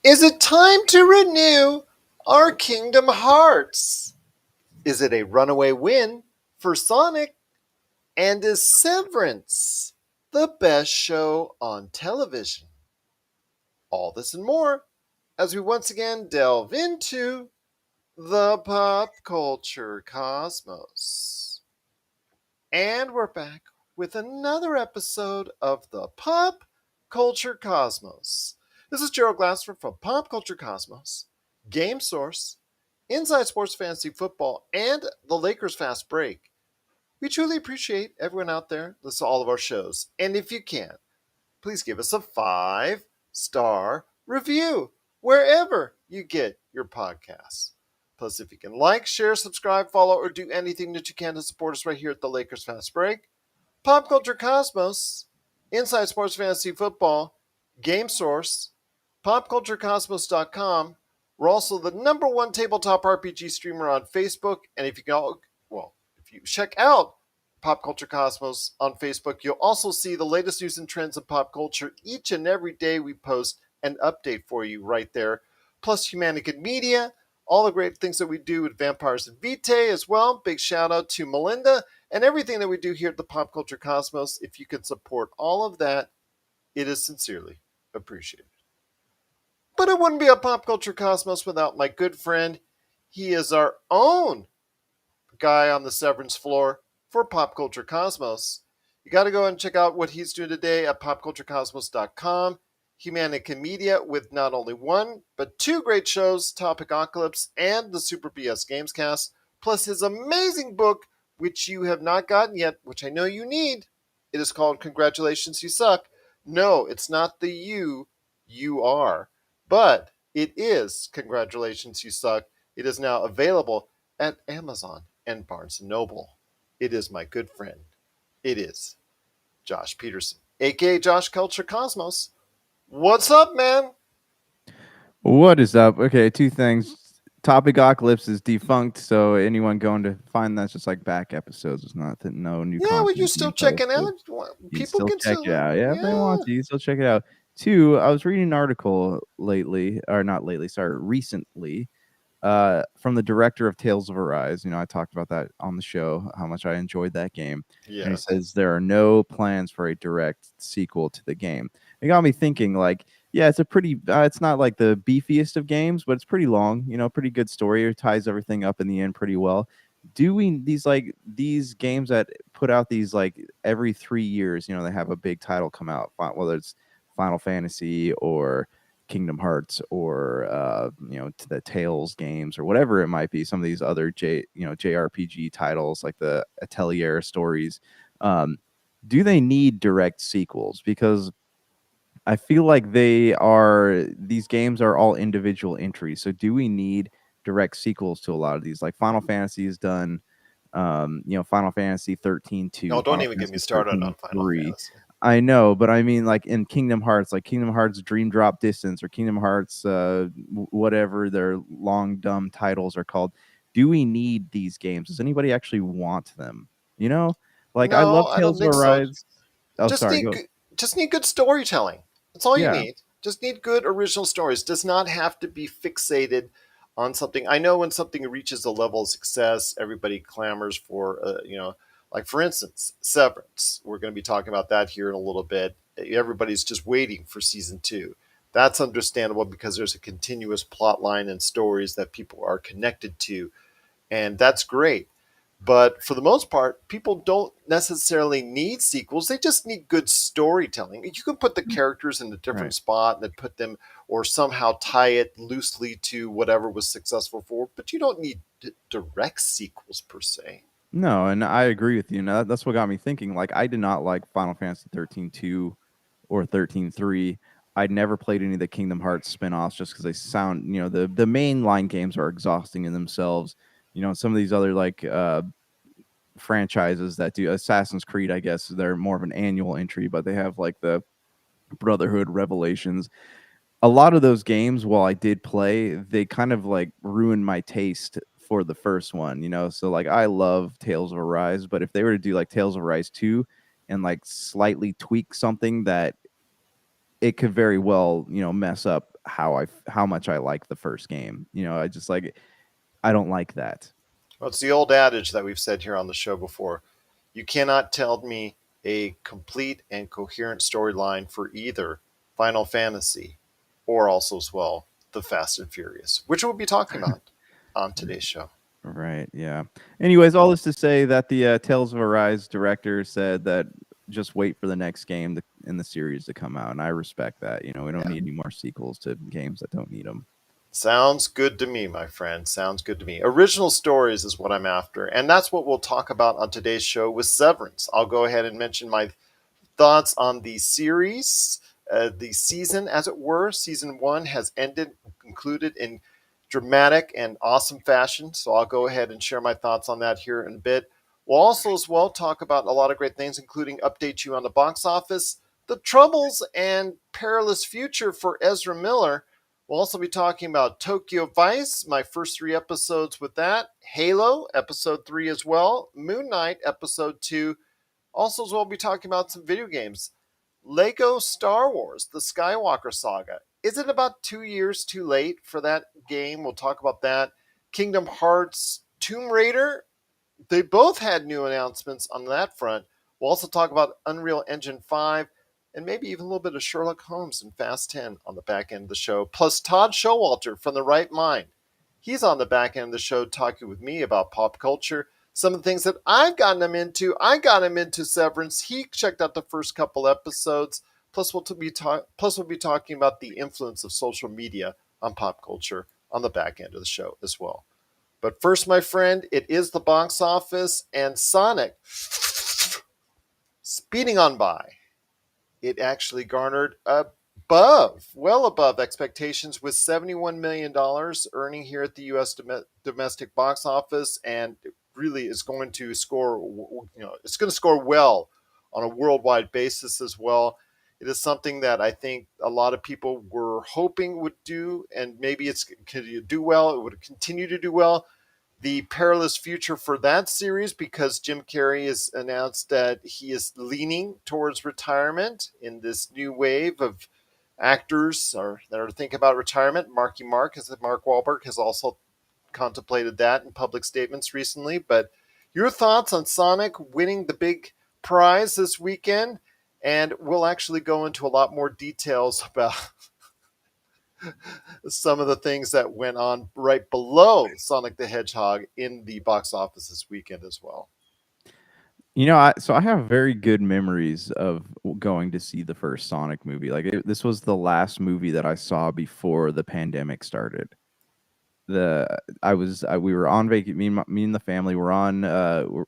Is it time to renew our Kingdom Hearts? Is it a runaway win for Sonic? And is Severance the best show on television? All this and more as we once again delve into the pop culture cosmos. And we're back with another episode of the Pop Culture Cosmos. This is Gerald Glassford from Pop Culture Cosmos, Game Source, Inside Sports Fantasy Football, and the Lakers Fast Break. We truly appreciate everyone out there listen to all of our shows. And if you can, please give us a 5-star review wherever you get your podcasts. Plus, if you can like, share, subscribe, follow, or do anything that you can to support us right here at the Lakers Fast Break, Pop Culture Cosmos, Inside Sports Fantasy Football, Game Source, PopCultureCosmos.com. We're also the #1 tabletop RPG streamer on Facebook. And if you check out Pop Culture Cosmos on Facebook, you'll also see the latest news and trends in pop culture. Each and every day we post an update for you right there. Plus Humanican Media, all the great things that we do with Vampires and Vitae as well. Big shout out to Melinda and everything that we do here at the Pop Culture Cosmos. If you can support all of that, it is sincerely appreciated. But it wouldn't be a Pop Culture Cosmos without my good friend. He is our own guy on the Severance floor for Pop Culture Cosmos. You got to go and check out what he's doing today at popculturecosmos.com. Humanican Media with not only one, but two great shows, Topicocalypse and the Super BS Gamescast, plus his amazing book, which you have not gotten yet, which I know you need. It is called Congratulations, You Suck. No, it's not the you are, but it is Congratulations, You Suck. It is now available at Amazon and Barnes & Noble. It is my good friend. It is Josh Peterson, a.k.a. Josh Culture Cosmos. What's up, man? What is up? Okay, two things. Topicocalypse is defunct, so anyone going to find that's just like back episodes. It's not that no new Yeah, well, content you being still checking posted. out? You can People still can check still, it out. Yeah, if they yeah. want to, you still check it out. Two, I was reading an article lately, or not lately, sorry, recently, from the director of Tales of Arise. You know, I talked about that on the show, how much I enjoyed that game. And he Yes. says there are no plans for a direct sequel to the game. It got me thinking, like, yeah, it's a pretty, it's not like the beefiest of games, but it's pretty long, you know, pretty good story. It ties everything up in the end pretty well. Doing these games that put out these like every 3 years, you know, they have a big title come out, whether it's Final Fantasy or Kingdom Hearts or you know, to the Tales games or whatever it might be. Some of these other JRPG titles like the Atelier stories. Do they need direct sequels? Because I feel like these games are all individual entries. So do we need direct sequels to a lot of these? Like Final Fantasy has done, you know, Final Fantasy 13 No, 2, don't Final even get me Fantasy started 13 on Final 3. Fantasy. I know, but I mean, like in Kingdom Hearts, like Kingdom Hearts Dream Drop Distance or Kingdom Hearts, whatever their long, dumb titles are called. Do we need these games? Does anybody actually want them? You know, like I No, love I don't Tales of think so. Arise. Oh, Just sorry, need go. good, just need good storytelling. That's all you Yeah, need. Just need good original stories. Does not have to be fixated on something. I know when something reaches a level of success, everybody clamors for, like for instance, Severance. We're going to be talking about that here in a little bit. Everybody's just waiting for season 2. That's understandable because there's a continuous plot line and stories that people are connected to, and that's great. But for the most part, people don't necessarily need sequels. They just need good storytelling. You can put the characters in a different right. spot and put them or somehow tie it loosely to whatever was successful for, but you don't need direct sequels per se. No, and I agree with you. Now that's what got me thinking. Like, I did not like Final Fantasy 13 2 or 13 3. I'd never played any of the Kingdom Hearts spin-offs just because they sound, you know, the mainline games are exhausting in themselves. You know, some of these other like franchises that do Assassin's Creed, I guess they're more of an annual entry, but they have like the Brotherhood Revelations. A lot of those games, while I did play, they kind of like ruined my taste for the first one, you know. So like I love Tales of Arise, but if they were to do like Tales of Arise 2 and like slightly tweak something, that it could very well, you know, mess up how much I like the first game. I just like I don't like that. Well, it's the old adage that we've said here on the show before. You cannot tell me a complete and coherent storyline for either Final Fantasy or also as well the Fast and Furious, which we'll be talking about on today's show. Right. Yeah. Anyways, all this to say that the Tales of Arise director said that just wait for the next game in the series to come out, and I respect that. We don't Yeah. need any more sequels to games that don't need them. Sounds good to me, my friend. Sounds good to me. Original stories is what I'm after. And that's what we'll talk about on today's show with Severance. I'll go ahead and mention my thoughts on the series, the season, as it were. Season one has ended, concluded in dramatic and awesome fashion. So I'll go ahead and share my thoughts on that here in a bit. We'll also, as well, talk about a lot of great things, including update you on the box office, the troubles and perilous future for Ezra Miller. We'll also be talking about Tokyo Vice, my first 3 episodes with that, Halo, episode 3 as well, Moon Knight, episode 2, also, as well, we'll be talking about some video games. Lego Star Wars, the Skywalker Saga. Is it about 2 years too late for that game? We'll talk about that. Kingdom Hearts, Tomb Raider. They both had new announcements on that front. We'll also talk about Unreal Engine 5 and maybe even a little bit of Sherlock Holmes and Fast 10 on the back end of the show. Plus, Todd Showalter from The Right Mind. He's on the back end of the show talking with me about pop culture, some of the things that I've gotten him into. I got him into Severance. He checked out the first couple episodes. Plus we'll be talking about the influence of social media on pop culture on the back end of the show as well. But first, my friend, it is the box office and Sonic speeding on by. It actually garnered well above expectations with $71 million earning here at the U.S. domestic box office, and it really is going to score, it's going to score well on a worldwide basis as well. It is something that I think a lot of people were hoping would do, and maybe it's could do well. It would continue to do well. The perilous future for that series, because Jim Carrey has announced that he is leaning towards retirement in this new wave of actors that are thinking about retirement. Mark Wahlberg has also contemplated that in public statements recently. But your thoughts on Sonic winning the big prize this weekend? And we'll actually go into a lot more details about some of the things that went on right below Sonic the Hedgehog in the box office this weekend as well. I have very good memories of going to see the first Sonic movie. Like this was the last movie that I saw before the pandemic started. We were on vacation. Me and the family were on.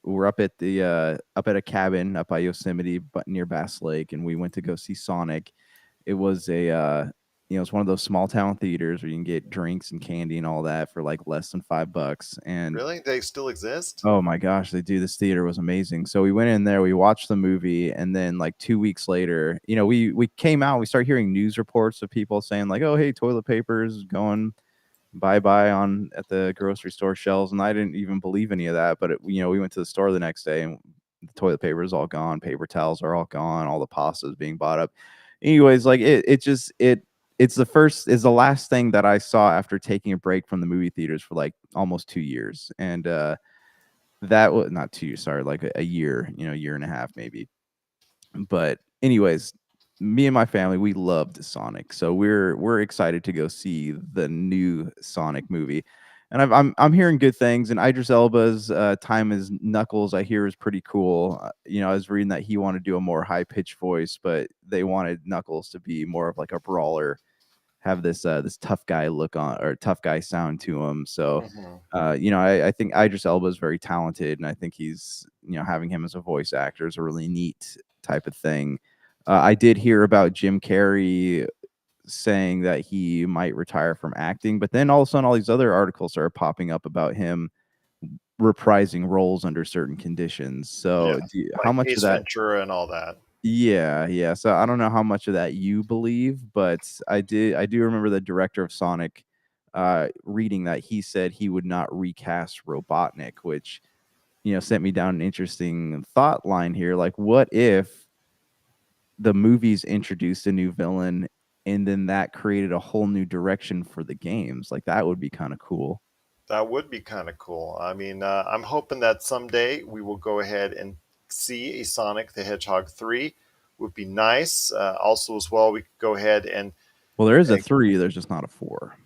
We're up at the up at a cabin up by Yosemite, but near Bass Lake, and we went to go see Sonic. It was it's one of those small town theaters where you can get drinks and candy and all that for like less than $5. And Really? They still exist? oh my gosh, they do. This theater was amazing. So we went in there, we watched the movie, and then like 2 weeks later, we came out, we started hearing news reports of people saying like, "Oh, hey, toilet paper is going bye on at the grocery store shelves," and I didn't even believe any of that. But we went to the store the next day, and the toilet paper is all gone, paper towels are all gone, all the pasta is being bought up. Anyways, like it's the last thing that I saw after taking a break from the movie theaters for like almost 2 years, and that was not 2 years, sorry, like a year, year and a half maybe. But anyways, me and my family, we loved Sonic, so we're excited to go see the new Sonic movie. And I'm hearing good things. And Idris Elba's time as Knuckles, I hear, is pretty cool. I was reading that he wanted to do a more high pitched voice, but they wanted Knuckles to be more of like a brawler, have this tough guy look on or tough guy sound to him. So, Mm-hmm. I think Idris Elba is very talented, and I think he's having him as a voice actor is a really neat type of thing. I did hear about Jim Carrey saying that he might retire from acting, but then all of a sudden, all these other articles are popping up about him reprising roles under certain conditions. Yeah, So, how like much of Ace that? Ventura and all that. Yeah, yeah. So I don't know how much of that you believe, but I do remember the director of Sonic reading that he said he would not recast Robotnik, which sent me down an interesting thought line here. Like, what if the movies introduced a new villain and then that created a whole new direction for the games. Like that would be kind of cool. That would be kind of cool. I mean, I'm hoping that someday we will go ahead and see a Sonic the Hedgehog 3. Would be nice. Also, as well, we could go ahead Well, there is a and 3, there's just not a 4.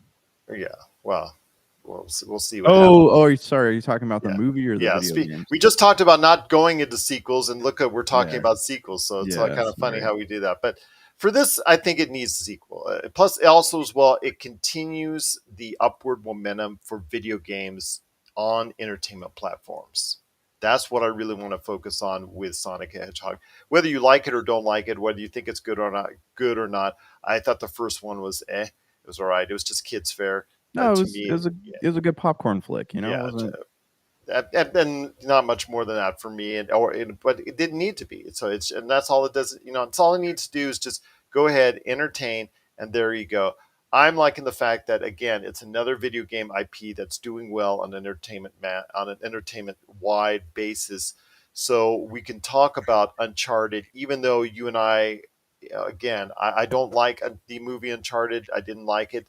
yeah, well, we'll see what happens. Oh, sorry. Are you talking about the Yeah. movie or the Yeah, video games? we just talked about not going into sequels, and look at we're talking Yeah. about sequels, so it's Yeah, kind of funny sorry. how we do that. But for this, I think it needs a sequel. Plus, also as well, it continues the upward momentum for video games on entertainment platforms. That's what I really want to focus on with Sonic the Hedgehog. Whether you like it or don't like it, whether you think it's good or not, I thought the first one was It was all right. It was just kids fare. No, To me, yeah, it was a good popcorn flick, you know? It yeah, wasn't and not much more than that for me, but it didn't need to be. So and that's all it does. It's all it needs to do is just go ahead, entertain, and there you go. I'm liking the fact that again, it's another video game IP that's doing well on an entertainment wide basis. So we can talk about Uncharted, even though you and I, again, I don't like the movie Uncharted. I didn't like it,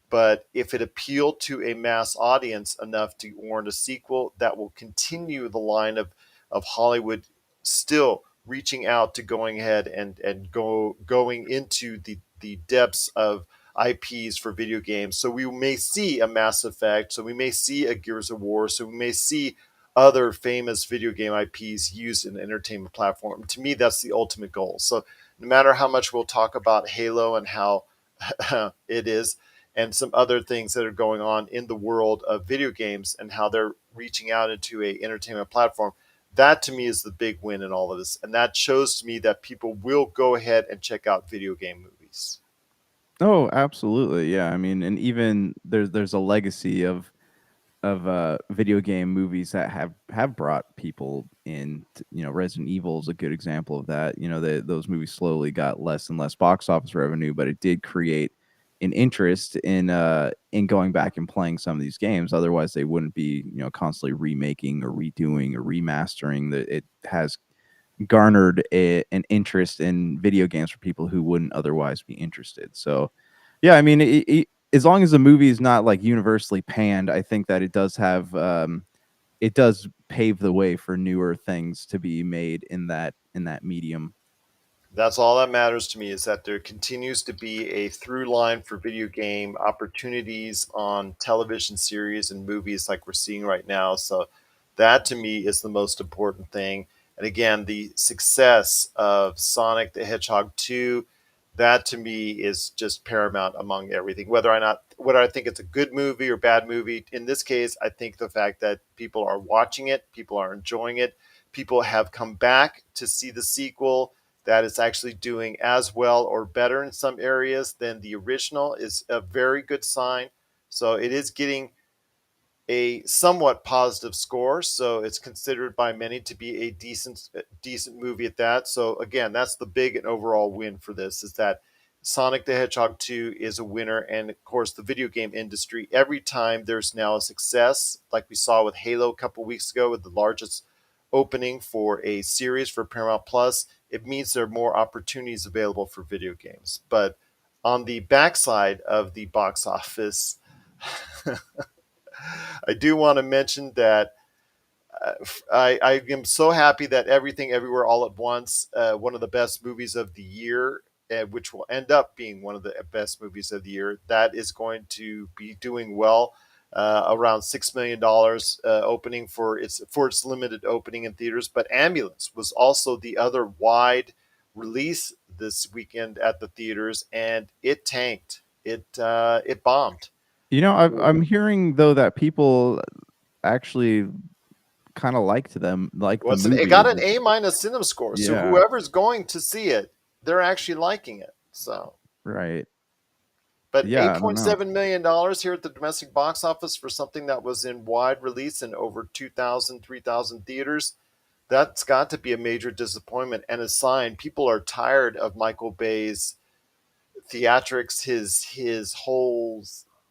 but if it appealed to a mass audience enough to warrant a sequel, that will continue the line of Hollywood still reaching out to going ahead and going into the depths of IPs for video games. So we may see a Mass Effect, so we may see a Gears of War, so we may see other famous video game IPs used in the entertainment platform. To me, that's the ultimate goal. So no matter how much we'll talk about Halo and how it is, and some other things that are going on in the world of video games and how they're reaching out into a entertainment platform, that to me is the big win in all of this, and that shows to me that people will go ahead and check out video game movies. Oh, absolutely. Yeah. I mean, and even there's a legacy of video game movies that have brought people in. Resident Evil is a good example of that. Those movies slowly got less and less box office revenue, but it did create an interest in going back and playing some of these games. Otherwise, they wouldn't be constantly remaking or redoing or remastering. That it has garnered an interest in video games for people who wouldn't otherwise be interested. So, yeah, I mean, as long as the movie is not like universally panned, I think that it does pave the way for newer things to be made in that medium. That's all that matters to me, is that there continues to be a through line for video game opportunities on television series and movies like we're seeing right now. So that to me is the most important thing. And again, the success of Sonic the Hedgehog 2, that to me is just paramount among everything. Whether I think it's a good movie or bad movie, in this case, I think the fact that people are watching it, people are enjoying it, people have come back to see the sequel, that is actually doing as well or better in some areas than the original, is a very good sign. So it is getting a somewhat positive score, so it's considered by many to be a decent movie at that. So again, that's the big and overall win for this, is that Sonic the Hedgehog 2 is a winner. And of course, the video game industry, every time there's now a success, like we saw with Halo a couple weeks ago with the largest opening for a series for Paramount Plus, it means there are more opportunities available for video games. But on the backside of the box office, I do want to mention that I am so happy that Everything Everywhere All at Once, one of the best movies of the year, which will end up being one of the best movies of the year, that is going to be doing well. Around $6 million opening for its limited opening in theaters. But Ambulance was also the other wide release this weekend at the theaters, and it tanked. It bombed. I'm hearing though that people actually kind of liked like the It movie. got an A- cinema score. So Yeah, whoever's going to see it, they're actually liking it. So, right. but Yeah, eight I don't point know. seven million dollars here at the domestic box office for something that was in wide release in over 2,000, 3,000 theaters. That's got to be a major disappointment and a sign people are tired of Michael Bay's theatrics, his whole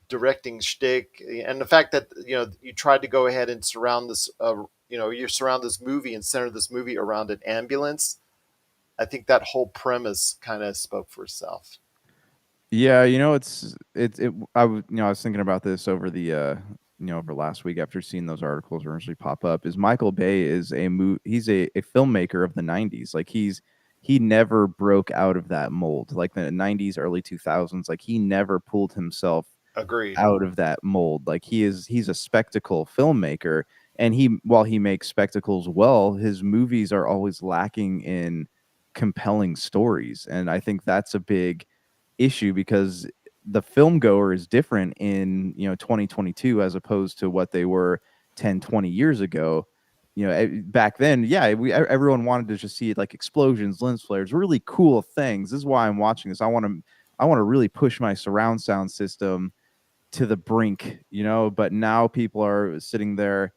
directing shtick, and the fact that you tried to go ahead and surround this. You surround this movie and center this movie around an ambulance. I think that whole premise kind of spoke for itself. Yeah, I was thinking about this over the over last week after seeing those articles eventually pop up. Is Michael Bay is he's a filmmaker of the 90s. Like he never broke out of that mold. Like the 90s, early 2000s, like he never pulled himself Agreed. out of that mold. Like he's a spectacle filmmaker, and while he makes spectacles well, his movies are always lacking in compelling stories. And I think that's a big issue because the film goer is different in 2022 as opposed to what they were 10, 20 years ago. Back then, yeah, everyone wanted to just see like explosions, lens flares, really cool things. This is why I'm watching this. I want to really push my surround sound system to the brink, but now people are sitting there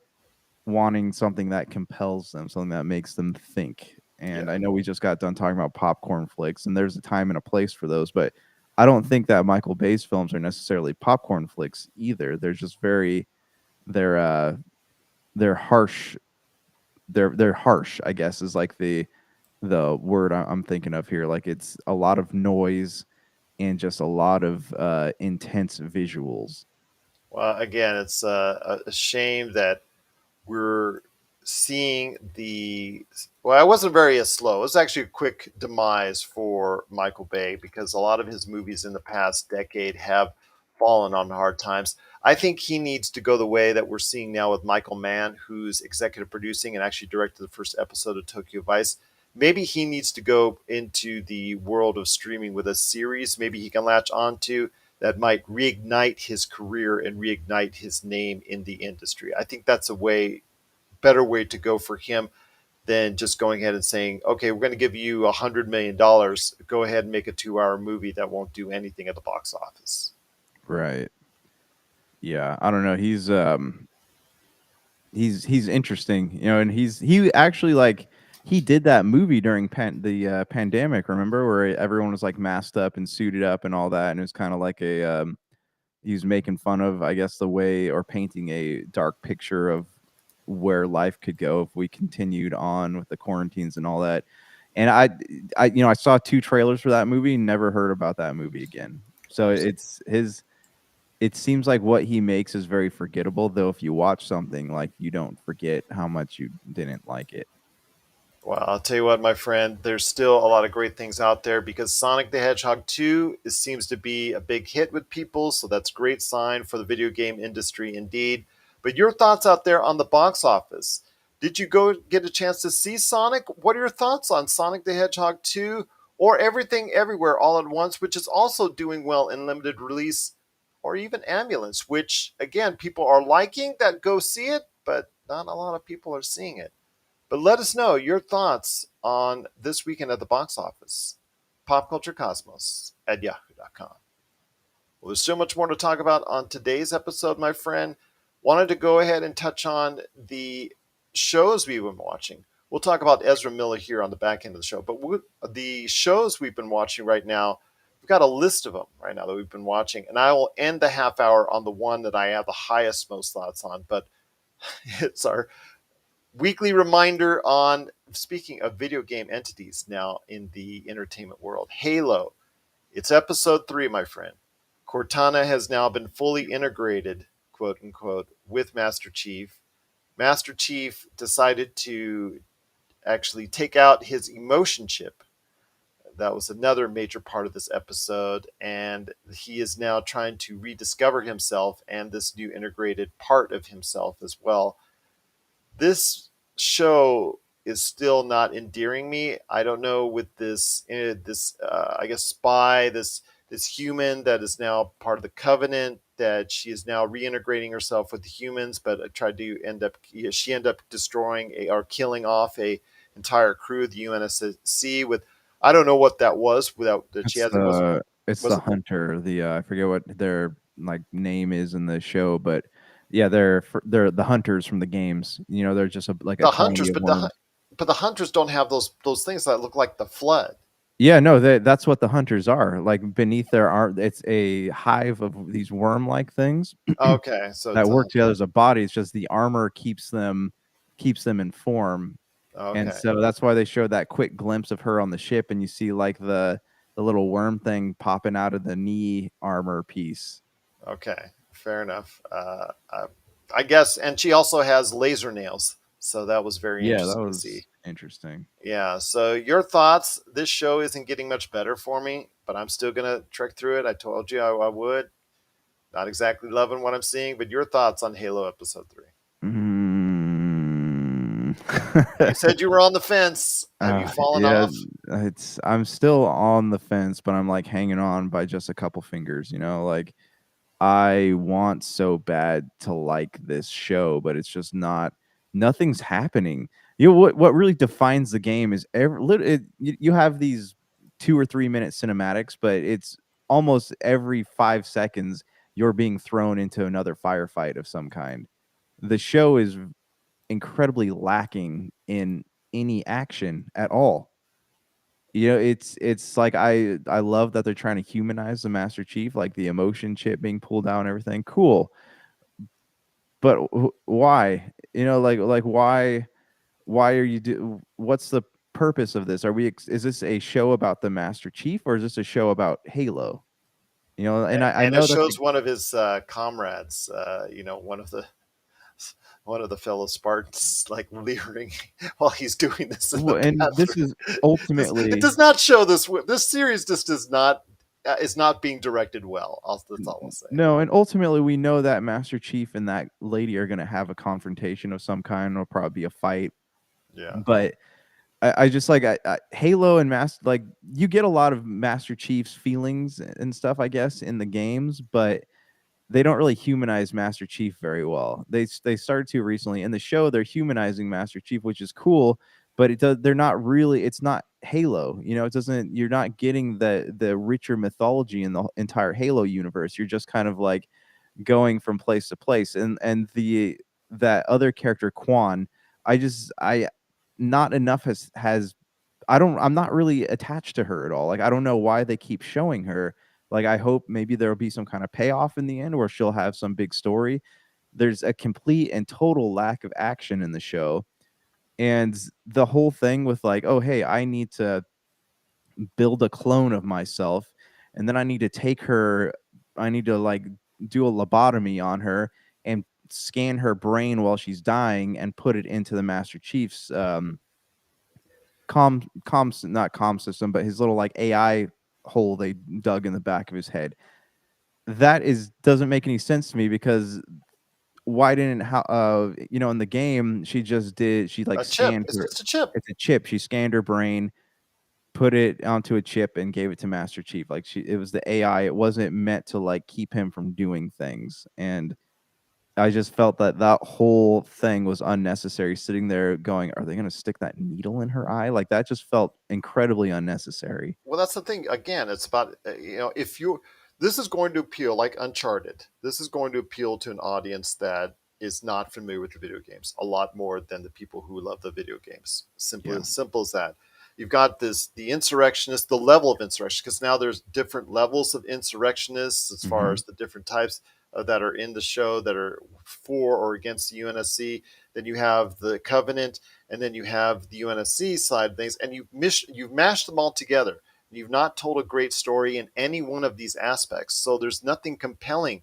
wanting something that compels them, something that makes them think. And Yeah. I know we just got done talking about popcorn flicks, and there's a time and a place for those, but I don't think that Michael Bay's films are necessarily popcorn flicks either. They're just they're they're harsh. They're harsh, I guess, is like the word I'm thinking of here. Like it's a lot of noise and just a lot of intense visuals. Well, again, it's a shame that we're seeing the well, I wasn't very slow. It was actually a quick demise for Michael Bay because a lot of his movies in the past decade have fallen on hard times. I think he needs to go the way that we're seeing now with Michael Mann, who's executive producing and actually directed the first episode of Tokyo Vice. Maybe he needs to go into the world of streaming with a series. Maybe he can latch onto that might reignite his career and reignite his name in the industry. I think that's a better way to go for him than just going ahead and saying, okay, we're going to give you $100 million. Go ahead and make a 2 hour movie that won't do anything at the box office. Right. Yeah, I don't know. He's interesting, and he actually like he did that movie during the pandemic. Remember where everyone was like masked up and suited up and all that, and it was kind of like he was making fun of, I guess, the way or painting a dark picture of where life could go if we continued on with the quarantines and all that. And I saw two trailers for that movie, never heard about that movie again. So it seems like what he makes is very forgettable, though if you watch something, like, you don't forget how much you didn't like it. Well, I'll tell you what, my friend, there's still a lot of great things out there because Sonic the Hedgehog 2 seems to be a big hit with people, so that's a great sign for the video game industry indeed. But your thoughts out there on the box office? Did you go get a chance to see Sonic? What are your thoughts on Sonic the Hedgehog 2 or Everything Everywhere All at Once, which is also doing well in limited release, or even Ambulance, which again people are liking that go see it, but not a lot of people are seeing it. But let us know your thoughts on this weekend at the box office. Popculturecosmos at yahoo.com. Well, there's so much more to talk about on today's episode, my friend. Wanted to go ahead and touch on the shows we've been watching. We'll talk about Ezra Miller here on the back end of the show, but the shows we've been watching right now, we've got a list of them right now that we've been watching, and I will end the half hour on the one that I have the highest, most thoughts on, but it's our weekly reminder on, speaking of video game entities now in the entertainment world, Halo. It's episode 3, my friend. Cortana has now been fully integrated, quote unquote, with Master Chief. Master Chief decided to actually take out his emotion chip. That was another major part of this episode, and he is now trying to rediscover himself and this new integrated part of himself as well. This show is still not endearing me. I don't know, with I guess spy, this human that is now part of the Covenant, that she is now reintegrating herself with the humans, but tried to she ended up destroying or killing off a entire crew of the UNSC with, I don't know what that was, without that she It's has, it wasn't, the was it hunter. I forget what their like name is in the show, but yeah, they're the hunters from the games. They're just like a the colony hunters, of but worms. the hunters don't have those things that look like the flood. Yeah, no, that's what the hunters are. Like beneath their arm, it's a hive of these worm-like things Okay, so it's that a work together hunter. as a body. It's just the armor keeps them in form. And Okay. so that's why they showed that quick glimpse of her on the ship, and you see like the little worm thing popping out of the knee armor piece. Okay, fair enough. I guess, and she also has laser nails, so that was very Yeah, that interesting to see. was interesting. Yeah. So your thoughts? This show isn't getting much better for me, but I'm still gonna trek through it. I told you I would. Not exactly loving what I'm seeing, but your thoughts on Halo Episode 3? Mm. You said you were on the fence. Have you fallen Yeah, off? it's I'm still on the fence, but I'm like hanging on by just a couple fingers, like I want so bad to like this show, but it's just not. Nothing's happening. What really defines the game is you have these 2 or 3 minute cinematics, but it's almost every 5 seconds you're being thrown into another firefight of some kind. The show is incredibly lacking in any action at all. It's like I love that they're trying to humanize the Master Chief, like the emotion chip being pulled out and everything. Cool, but why? Like why are you what's the purpose of this? Is this a show about the Master Chief, or is this a show about Halo? And I And it know that shows one of his comrades. One of the fellow Spartans like leering while he's doing this in the and this bathroom. is It ultimately does not show this. This series just does not is not being directed well. That's all I'll say. no, and ultimately we know that Master Chief and that lady are going to have a confrontation of some kind. It'll probably be a fight, Yeah. but I just like Halo and Master, like you get a lot of Master Chief's feelings and stuff, I guess, in the games, but they don't really humanize Master Chief very well. They started to recently in the show. They're humanizing Master Chief, which is cool, but they're not really. It's not Halo. It doesn't. You're not getting the richer mythology in the entire Halo universe. You're just kind of like going from place to place, and that other character Quan. I not enough has I'm not really attached to her at all. Like I don't know why they keep showing her. Like I hope maybe there'll be some kind of payoff in the end where she'll have some big story. There's a complete and total lack of action in the show. And the whole thing with like, oh hey, I need to build a clone of myself and then I need to take her I need to like do a lobotomy on her and scan her brain while she's dying and put it into the Master Chief's not com system, but his little like AI hole they dug in the back of his head. That is doesn't make any sense to me because why didn't how in the game she like A chip. scanned It's her. just a chip. It's a chip. She scanned her brain, put it onto a chip, and gave it to Master Chief. Like it was the AI. It wasn't meant to like keep him from doing things. And I just felt that whole thing was unnecessary. Sitting there going, "Are they going to stick that needle in her eye?" Like that just felt incredibly unnecessary. Well, that's the thing. Again, it's about if you this is going to appeal like Uncharted. This is going to appeal to an audience that is not familiar with the video games a lot more than the people who love the video games. Yeah. Simple as that. You've got the insurrectionists, the level of insurrection, because now there's different levels of insurrectionists as far Hmm. as the different types that are in the show that are for or against the UNSC. Then you have the Covenant, and then you have the UNSC side of things, and you've mashed them all together. You've not told a great story in any one of these aspects, so there's nothing compelling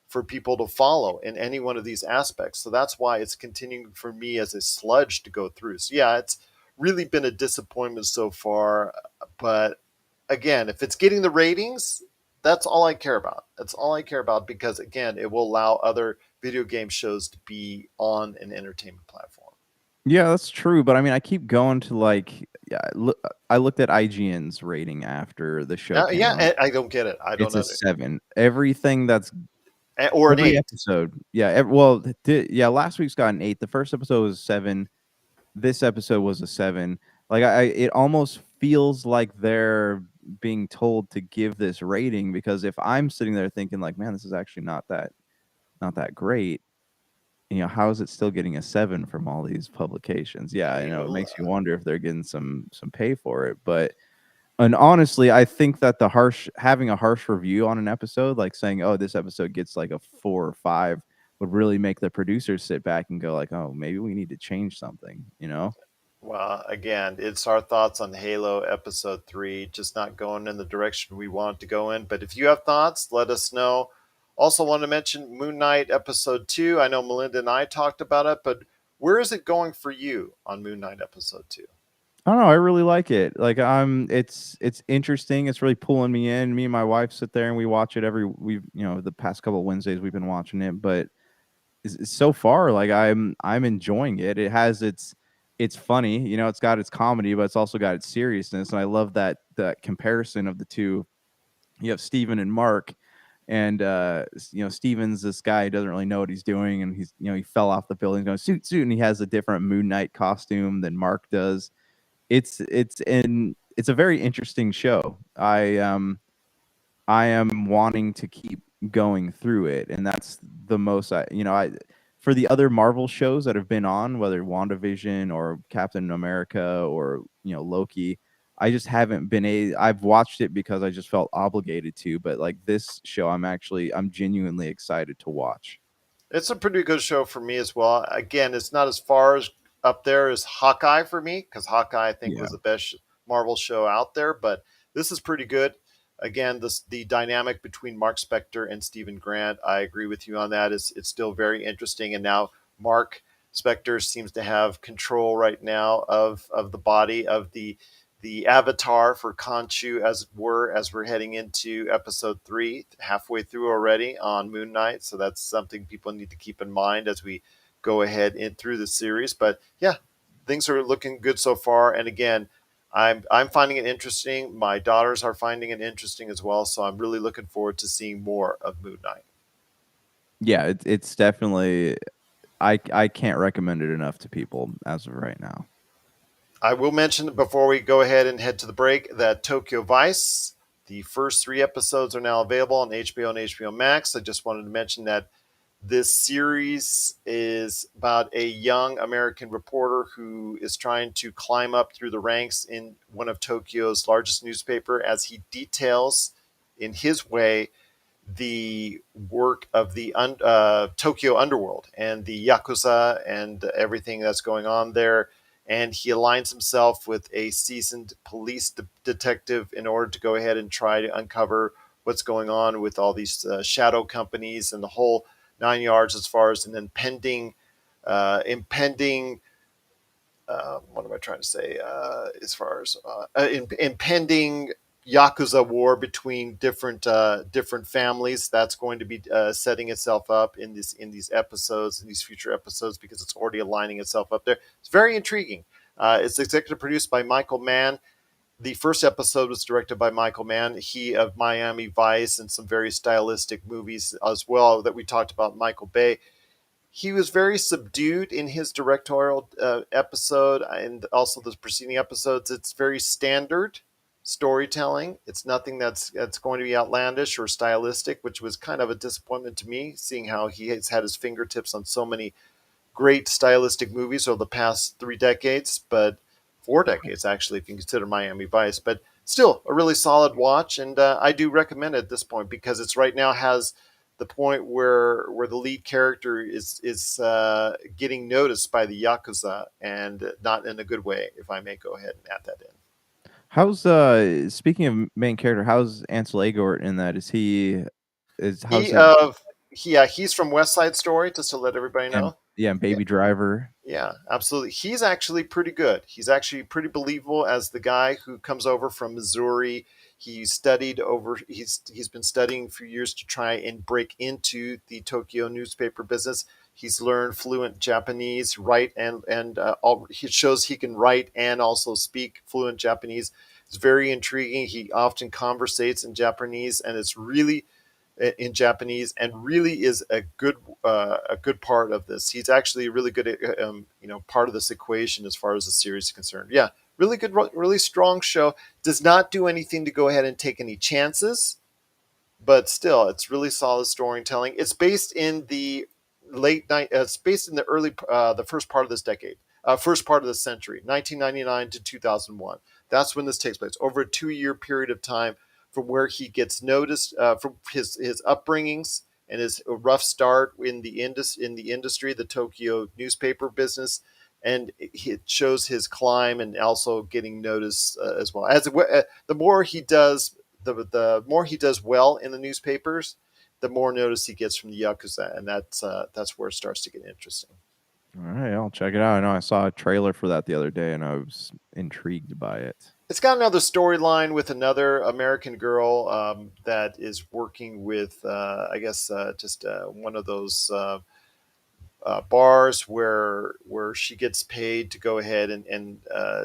for people to follow in any one of these aspects. So that's why it's continuing for me as a sludge to go through. So yeah, it's really been a disappointment so far. But again, if it's getting the ratings, that's all I care about. That's all I care about because again, it will allow other video game shows to be on an entertainment platform. Yeah, that's true. But I mean, I keep going to like, yeah, I looked at IGN's rating after the show came Yeah, out. I don't get it. I don't It's a know. 7. Everything that's Or an every eight. episode. Yeah. Well, yeah. Last week's got an 8. The first episode was 7. This episode was a 7. Like it almost feels like they're being told to give this rating because if I'm sitting there thinking like, man, this is actually not that great. How is it still getting a 7 from all these publications? Yeah, I know it makes you wonder if they're getting some pay for it. But and honestly, I think that having a harsh review on an episode, like saying, "Oh, this episode gets like a 4 or 5," would really make the producers sit back and go, like, "Oh, maybe we need to change something." Well, again, it's our thoughts on Halo Episode 3, just not going in the direction we want to go in. But if you have thoughts, let us know. Also, want to mention Moon Knight Episode 2. I know Melinda and I talked about it, but where is it going for you on Moon Knight Episode 2? I don't know. I really like it. Like it's interesting. It's really pulling me in. Me and my wife sit there and we watch it every. The past couple of Wednesdays we've been watching it, but so far, like I'm enjoying it. It has it's funny. It's got its comedy, but it's also got its seriousness. And I love that comparison of the two. You have Steven and Mark, and Steven's this guy who doesn't really know what he's doing, and he fell off the building, going suit, and he has a different Moon Knight costume than Mark does. It's a very interesting show. I am wanting to keep going through it, and that's the most I for the other Marvel shows that have been on, whether WandaVision or Captain America or Loki, I just haven't been I've watched it because I just felt obligated to, but like this show, I'm genuinely excited to watch. It's a pretty good show for me as well. Again, it's not as far as up there as Hawkeye for me, because Hawkeye I think Yeah. was the best Marvel show out there. But this is pretty good. Again, the dynamic between Mark Spector and Stephen Grant, I agree with you on that. It's still very interesting. And now Mark Spector seems to have control right now of the body of the avatar for Khonshu, as it were, as we're heading into episode 3, halfway through already on Moon Knight. So that's something people need to keep in mind as we go ahead in through the series. But yeah, things are looking good so far. And again, I'm finding it interesting. My daughters are finding it interesting as well. So I'm really looking forward to seeing more of Moon Knight. Yeah, it's definitely I can't recommend it enough to people as of right now. I will mention before we go ahead and head to the break that Tokyo Vice, the first 3 episodes are now available on HBO and HBO Max. I just wanted to mention that this series is about a young American reporter who is trying to climb up through the ranks in one of Tokyo's largest newspaper as he details in his way the work of the Tokyo underworld and the Yakuza and everything that's going on there. And he aligns himself with a seasoned police detective in order to go ahead and try to uncover what's going on with all these shadow companies and the whole 9 yards as far as an impending what am I trying to say? As far as impending yakuza war between different families that's going to be setting itself up in these episodes, in these future episodes, because it's already aligning itself up there. It's very intriguing. It's executive produced by Michael Mann. The first episode was directed by Michael Mann, he of Miami Vice and some very stylistic movies as well that we talked about. Michael Bay, he was very subdued in his directorial episode and also the preceding episodes. It's very standard storytelling. It's nothing that's going to be outlandish or stylistic, which was kind of a disappointment to me, seeing how he has had his fingertips on so many great stylistic movies over the past 3 decades, but 4 decades actually, if you consider Miami Vice. But still, a really solid watch, and I do recommend it at this point because it's right now has the point where the lead character is getting noticed by the yakuza, and not in a good way. If I may go ahead and add that in. How's speaking of main character, how's Ansel Elgort in that? How's He he yeah, he's from West Side Story, just to let everybody and know. yeah, and Yeah, Baby Driver? yeah, absolutely. He's actually pretty good. He's actually pretty believable as the guy who comes over from Missouri. He's been studying for years to try and break into the Tokyo newspaper business. He's learned fluent Japanese, write and he shows he can write and also speak fluent Japanese. It's very intriguing. He often conversates in Japanese, and it's really in Japanese, and really is a good part of this. He's actually really good at part of this equation as far as the series is concerned. Yeah, really good, really strong show. Does not do anything to go ahead and take any chances, but still, it's really solid storytelling. It's based in the late night. It's based in the the first part of this decade, first part of the century, 1999 to 2001. That's when this takes place over a 2 year period of time, from where he gets noticed from his upbringings and his rough start in the industry, the Tokyo newspaper business, and it shows his climb and also getting noticed as well. The more he does, the more he does well in the newspapers, the more notice he gets from the Yakuza, and that's where it starts to get interesting. All right, I'll check it out. I know I saw a trailer for that the other day, and I was intrigued by it. It's got another storyline with another American girl that is working with, I guess, just one of those bars where she gets paid to go ahead and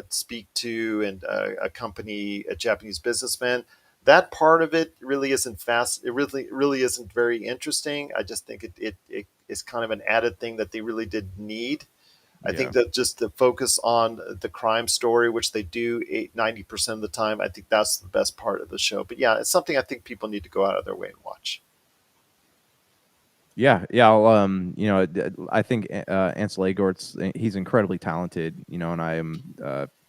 speak to and accompany a Japanese businessman. That part of it really isn't fast. It really isn't very interesting. I just think it is kind of an added thing that they really did need. I Yeah. think that just the focus on the crime story, which they do 90% of the time, I think that's the best part of the show. But yeah, it's something I think people need to go out of their way and watch. Yeah, yeah. I think Ansel Elgort's he's incredibly talented, and I am.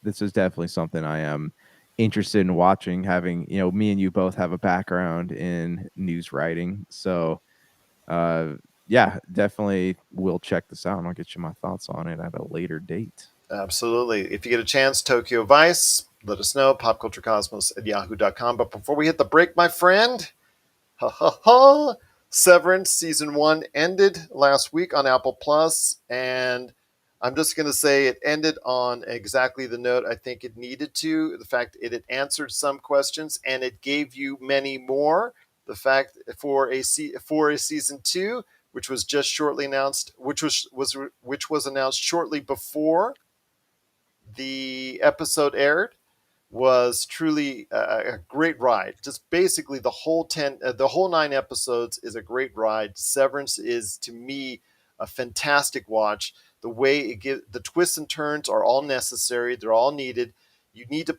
This is definitely something I am interested in watching. Having me and you both have a background in news writing, so uh, yeah, definitely will check this out, and I'll get you my thoughts on it at a later date. Absolutely. If you get a chance, Tokyo Vice, let us know, popculturecosmos at yahoo.com. But before we hit the break, my friend, ha ha ha, Severance season one ended last week on Apple Plus, and I'm just going to say it ended on exactly the note I think it needed to. The fact it answered some questions and it gave you many more. The fact for a season two, which was just shortly announced, which was announced shortly before the episode aired, was truly a great ride. Just basically the whole 9 episodes is a great ride. Severance is to me a fantastic watch. The way the twists and turns are all necessary. They're all needed. You need to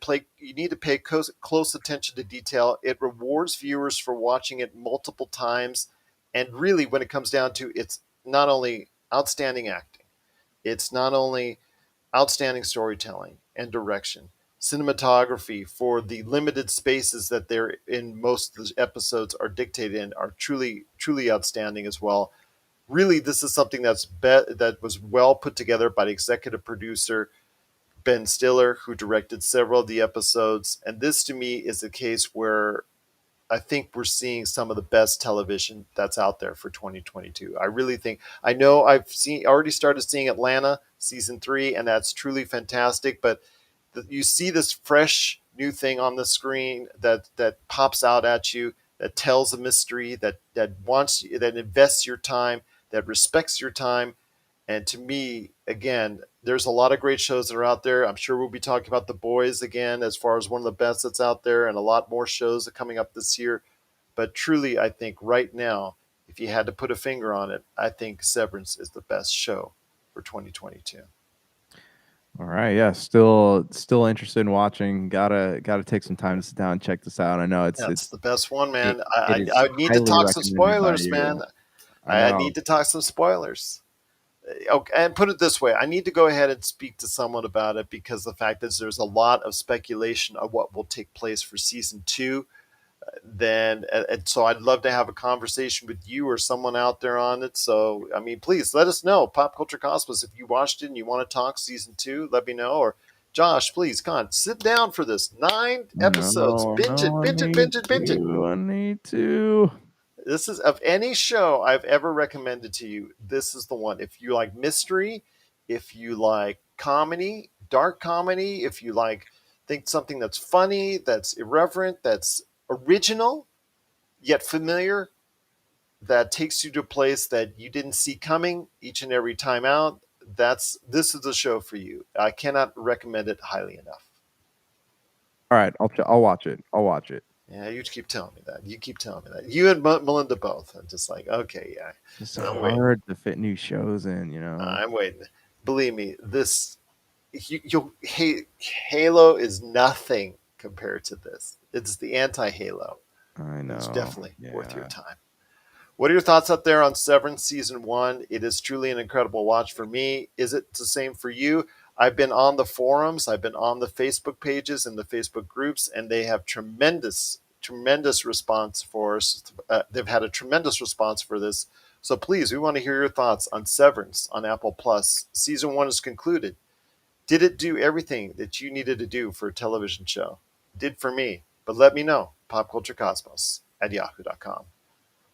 pay close attention to detail. It rewards viewers for watching it multiple times. And really, when it comes down to it's not only outstanding acting, it's not only outstanding storytelling and direction, cinematography for the limited spaces that they're in. Most of the episodes are dictated in are truly outstanding as well. Really, this is something that was well put together by the executive producer Ben Stiller, who directed several of the episodes. And this, to me, is a case where I think we're seeing some of the best television that's out there for 2022. I really think. I know already started seeing Atlanta season 3, and that's truly fantastic. But you see this fresh new thing on the screen that pops out at you, that tells a mystery, that invests your time, that respects your time. And to me, again, there's a lot of great shows that are out there. I'm sure we'll be talking about The Boys again as far as one of the best that's out there, and a lot more shows are coming up this year. But truly, I think right now, if you had to put a finger on it, I think Severance is the best show for 2022. All right, yeah, still interested in watching. Gotta take some time to sit down and check this out. I know That's the best one, it, man. it I, is I, I need to highly talk some recommended by spoilers, you. man. I I know. need to talk some spoilers. Okay, and put it this way, I need to go ahead and speak to someone about it because the fact is there's a lot of speculation of what will take place for season two. And so I'd love to have a conversation with you or someone out there on it. So I mean, please let us know, Pop Culture Cosmos, if you watched it and you want to talk season two, let me know. Or Josh, please come on, sit down for this 9 episodes, No, binge no, it, I binge it, need binge it, binge it. to. I need to. This is of any show I've ever recommended to you. This is the one. If you like mystery, if you like comedy, dark comedy, if you think something that's funny, that's irreverent, that's original yet familiar, that takes you to a place that you didn't see coming each and every time out, this is the show for you. I cannot recommend it highly enough. All right, I'll watch it. I'll watch it. Yeah, you keep telling me that. You keep telling me that. You and Melinda both. I'm just like, okay, yeah, It's just so I'm waiting. hard to fit new shows in, I'm waiting. Believe me, this Halo is nothing compared to this. It's the anti-Halo. I It's know. definitely worth your Yeah. time. What are your thoughts out there on Severance season one? It is truly an incredible watch for me. Is it the same for you? I've been on the forums, I've been on the Facebook pages and the Facebook groups, and they have tremendous response for us. They've had a tremendous response for this So please, we want to hear your thoughts on Severance on Apple Plus. Season 1 is concluded. Did it do everything that you needed to do for a television show? It did for me. But let me know. popculturecosmos@yahoo.com.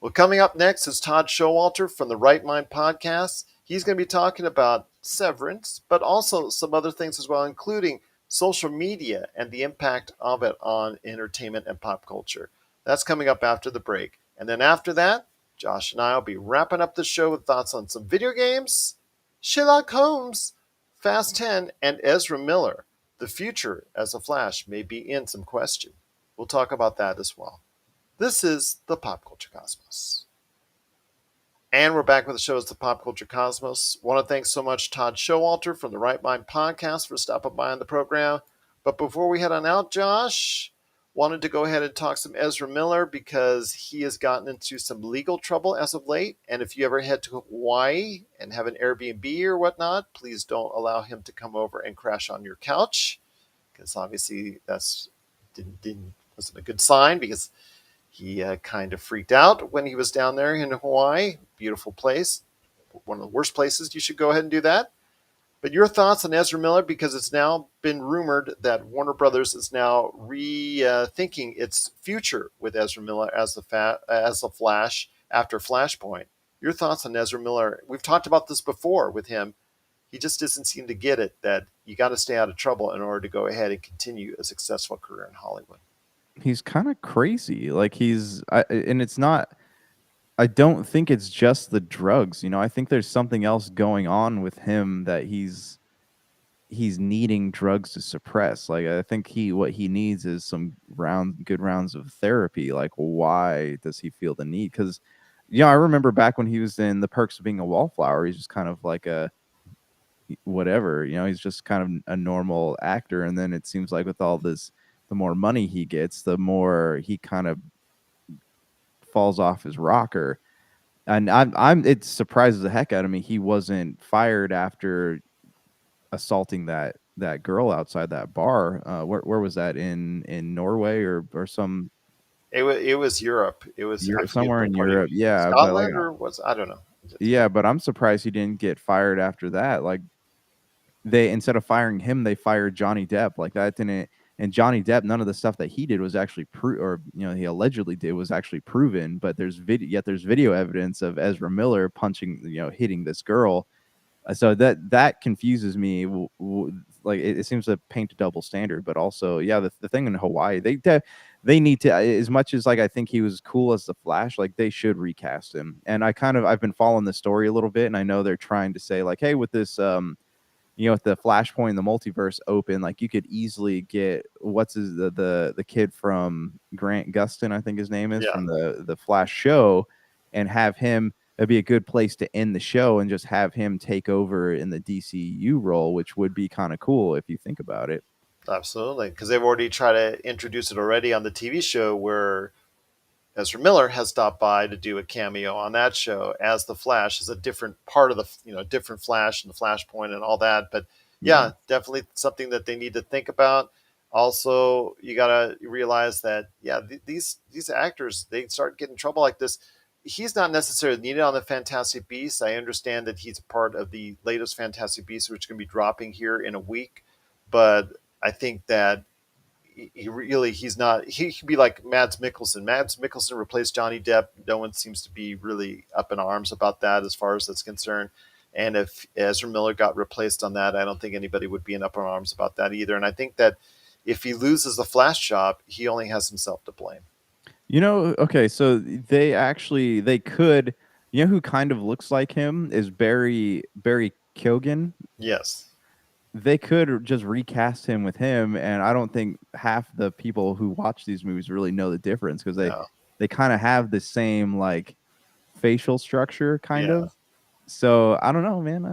Well, coming up next is Todd Showalter from the Right Mind podcast. He's going to be talking about Severance, but also some other things as well, including social media and the impact of it on entertainment and pop culture. That's coming up after the break. And then after that, Josh and I will be wrapping up the show with thoughts on some video games, Sherlock Holmes, Fast 10, and Ezra Miller. The future as a Flash may be in some question. We'll talk about that as well. This is the Pop Culture Cosmos. And we're back with the show as the Pop Culture Cosmos. Want to thank so much Todd Showalter from the Right Mind podcast for stopping by on the program. But before we head on out, Josh, wanted to go ahead and talk some Ezra Miller because he has gotten into some legal trouble as of late. And if you ever head to Hawaii and have an Airbnb or whatnot, please don't allow him to come over and crash on your couch, because obviously that's wasn't a good sign, because he kind of freaked out when he was down there in Hawaii. Beautiful place. One of the worst places. You should go ahead and do that. But your thoughts on Ezra Miller, because it's now been rumored that Warner Brothers is now rethinking its future with Ezra Miller as the Flash after Flashpoint. Your thoughts on Ezra Miller? We've talked about this before with him. He just doesn't seem to get it, that you got to stay out of trouble in order to go ahead and continue a successful career in Hollywood. He's kind of crazy. Like and it's not. I don't think it's just the drugs. I think there's something else going on with him that he's needing drugs to suppress. Like, I think what he needs is some good rounds of therapy. Like, why does he feel the need? Because, I remember back when he was in The Perks of Being a Wallflower, he's just kind of like a whatever. He's just kind of a normal actor. And then it seems like with all this, the more money he gets, the more he kind of falls off his rocker. And it surprises the heck out of me he wasn't fired after assaulting that girl outside that bar. Where was that, in Norway or some? It was Europe. It was Somewhere in Europe. Yeah, but like, Scotland, or was, I don't know. Yeah, but I'm surprised he didn't get fired after that. Like, they, instead of firing him, they fired Johnny Depp. Like, that didn't. And Johnny Depp, none of the stuff that he did was actually he allegedly did was actually proven. But there's video evidence of Ezra Miller punching, hitting this girl. So that confuses me. Like, it seems to paint a double standard. But also, yeah, the thing in Hawaii, they need to, as much as, like, I think he was cool as the Flash, like, they should recast him. And I've been following the story a little bit, and I know they're trying to say, like, hey, with this with the Flashpoint and the multiverse open, like, you could easily get the kid from Grant Gustin, I think his name is, from the Flash show, and have him. It'd be a good place to end the show and just have him take over in the DCU role, which would be kind of cool if you think about it. Absolutely, because they've already tried to introduce it already on the TV show, where Ezra Miller has stopped by to do a cameo on that show as the Flash, as a different part of the different Flash and the Flashpoint and all that. But yeah, definitely something that they need to think about. Also, you gotta realize that these actors, they start getting in trouble like this. He's not necessarily needed on the Fantastic Beasts. I understand that he's part of the latest Fantastic Beasts, which is going to be dropping here in a week. But I think that he's not. He could be like Mads Mikkelsen. Mads Mikkelsen replaced Johnny Depp. No one seems to be really up in arms about that as far as that's concerned. And if Ezra Miller got replaced on that, I don't think anybody would be in up in arms about that either. And I think that if he loses the Flash job, he only has himself to blame. Okay, so they could. Who kind of looks like him is Barry Keoghan. Yes. They could just recast him with him, and I don't think half the people who watch these movies really know the difference, because they kind of have the same, like, facial structure, kind of. So I don't know, man.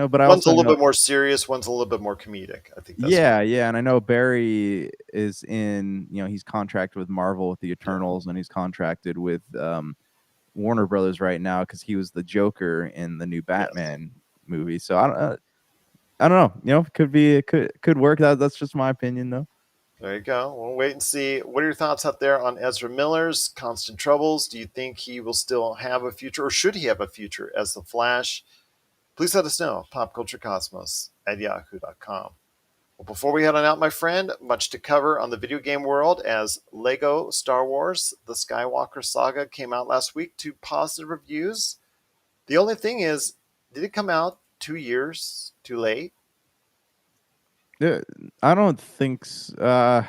But one's a little bit more serious, one's a little bit more comedic. I think that's yeah, and I know Barry is in. He's contracted with Marvel with the Eternals, and he's contracted with Warner Brothers right now because he was the Joker in the new Batman movie. So I don't know. Could work. That's just my opinion, though. There you go. We'll wait and see. What are your thoughts out there on Ezra Miller's Constant Troubles? Do you think he will still have a future, or should he have a future as the Flash? Please let us know. PopCultureCosmos@yahoo.com. Well, before we head on out, my friend, much to cover on the video game world as Lego Star Wars The Skywalker Saga came out last week to positive reviews. The only thing is, did it come out 2 years too late? Uh, I don't think. I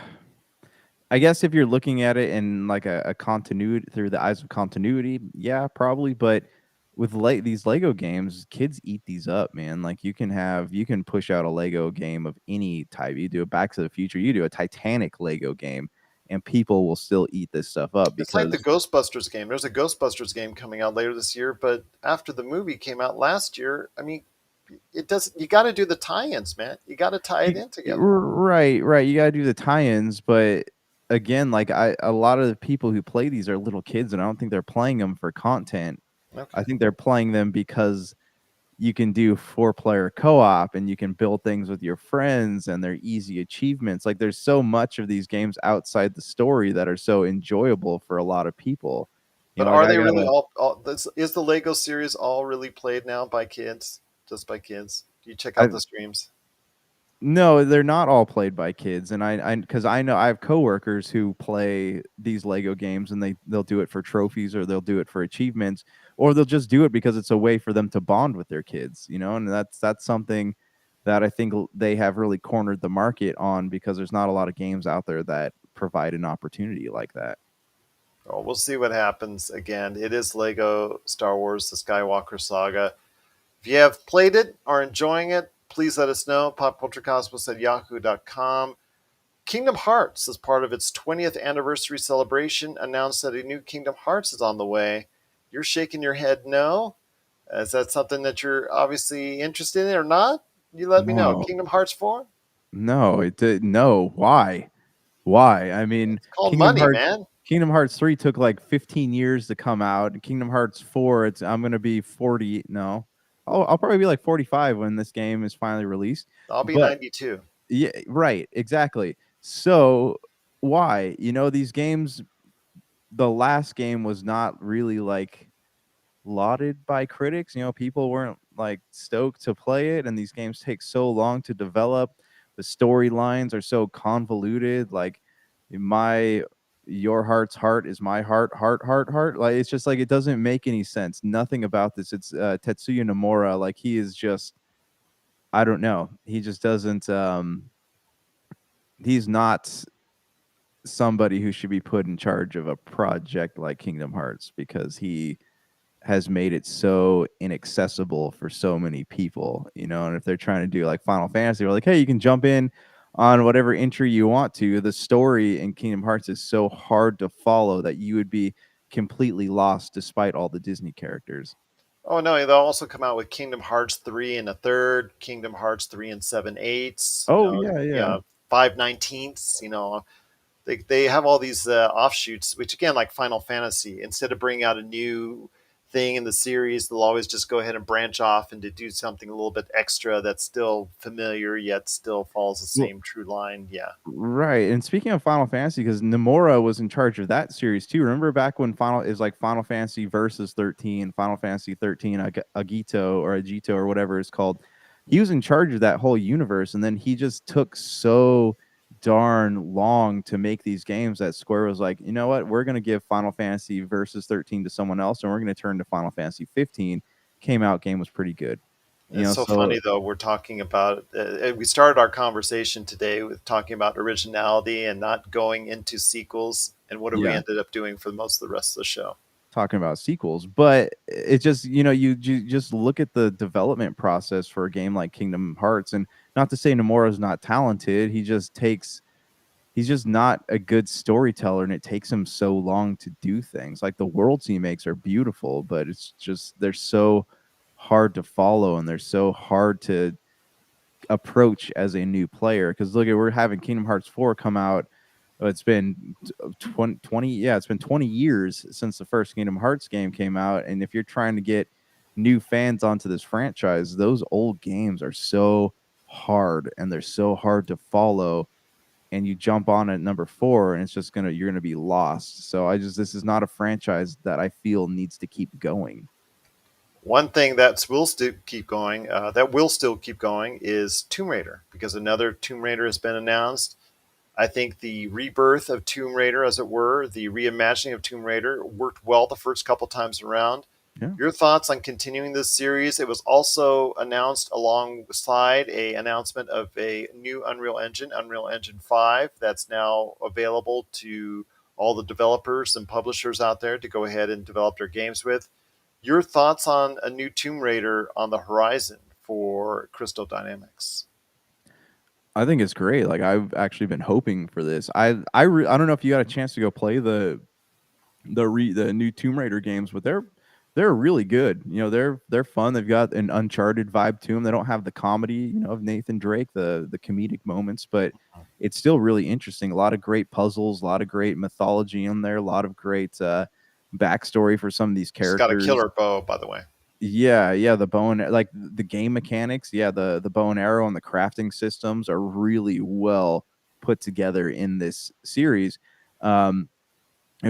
guess if you're looking at it in like a continuity through the eyes of continuity, yeah, probably. But with these Lego games, kids eat these up, man. Like you can push out a Lego game of any type. You do a Back to the Future, you do a Titanic Lego game, and people will still eat this stuff up It's like the because Ghostbusters game. There's a Ghostbusters game coming out later this year, but after the movie came out last year, I mean, it doesn't. You got to do the tie-ins, man. You got to tie it in together. right, right. You gotta do the tie-ins, but again, like a lot of the people who play these are little kids, and I don't think they're playing them for content. I Okay. think they're playing them because you can do four-player co-op and you can build things with your friends and they're easy achievements. Like there's so much of these games outside the story that are so enjoyable for a lot of people. You But know, like are I they got really a all is the Lego series all really played now by kids? Just by kids? Do you check I out the streams? no, they're not all played by kids, and because I know I have coworkers who play these Lego games, and they'll do it for trophies, or they'll do it for achievements, or they'll just do it because it's a way for them to bond with their kids, you know, and that's something that I think they have really cornered the market on because there's not a lot of games out there that provide an opportunity like that. Oh, we'll see what happens. Again, it is Lego Star Wars: The Skywalker Saga. If you have played it or enjoying it, please let us know. PopCultureCosmos@yahoo.com. Kingdom Hearts, as part of its 20th anniversary celebration, announced that a new Kingdom Hearts is on the way. You're shaking your head no. Is that something that you're obviously interested in or not? You let me know. No, Kingdom Hearts 4? no, it did. No, why? Why? I mean, It's called money, man. Kingdom Hearts 3 took like 15 years to come out. Kingdom Hearts 4, I'm gonna be 40. No. I'll probably be like 45 when this game is finally released. I'll be But 92. yeah, right, exactly. So why? You know, these games, the last game was not really like lauded by critics. You know, people weren't like stoked to play it, and these games take so long to develop. The storylines are so convoluted. Like my your heart's heart is my heart. Like it's just like it doesn't make any sense. Nothing about this. It's Tetsuya Nomura. Like he is just I don't know. He just doesn't. He's not somebody who should be put in charge of a project like Kingdom Hearts because he has made it so inaccessible for so many people, you know. And if they're trying to do like Final Fantasy, we're like, hey, you can jump in on whatever entry you want to. The story in Kingdom Hearts is so hard to follow that you would be completely lost despite all the Disney characters. Oh, no, they'll also come out with Kingdom Hearts 3 and a third, Kingdom Hearts 3 and 7/8, Oh yeah, yeah. 5/19. They have all these offshoots, which again, like Final Fantasy, instead of bringing out a new thing in the series, they'll always just go ahead and branch off and to do something a little bit extra that's still familiar yet still follows the Well, same true line. Yeah. right. And speaking of Final Fantasy, because Nomura was in charge of that series too. Remember back when Final is like Final Fantasy versus 13, Final Fantasy 13 Agito or whatever it's called. He was in charge of that whole universe, and then he just took so darn long to make these games that Square was like, you know what, we're gonna give Final Fantasy versus 13 to someone else, and we're gonna turn to Final Fantasy 15. Came out, game was pretty good. You It's know, so so funny though. We're talking about. We started our conversation today with talking about originality and not going into sequels. And what have we yeah. ended up doing for most of the rest of the show? Talking about sequels, but it just you know you just look at the development process for a game like Kingdom Hearts, and not to say Nomura's not talented, he's just not a good storyteller, and it takes him so long to do things. Like the worlds he makes are beautiful, but it's just they're so hard to follow and they're so hard to approach as a new player. Because look at we're having Kingdom Hearts 4 come out. It's been 20, yeah, it's been 20 years since the first Kingdom Hearts game came out. And if you're trying to get new fans onto this franchise, those old games are so hard and they're so hard to follow and you jump on at number 4 and it's just you're gonna be lost. So this is not a franchise that I feel needs to keep going. One thing that will still keep going is Tomb Raider, because another Tomb Raider has been announced. I think the rebirth of Tomb Raider, as it were, the reimagining of Tomb Raider, worked well the first couple times around. Yeah. Your thoughts on continuing this series? It was also announced alongside a announcement of a new Unreal Engine 5, that's now available to all the developers and publishers out there to go ahead and develop their games with. Your thoughts on a new Tomb Raider on the horizon for Crystal Dynamics? I think it's great. Like, I've actually been hoping for this. I don't know if you got a chance to go play the new Tomb Raider games, but they're really good. They're fun. They've got an Uncharted vibe to them. They don't have the comedy, of Nathan Drake, the comedic moments, but it's still really interesting. A lot of great puzzles, a lot of great mythology in there, a lot of great backstory for some of these It's got a characters. killer bow, by the way. Yeah, the bow and like the game mechanics, yeah, the bow and arrow and the crafting systems are really well put together in this series. Um,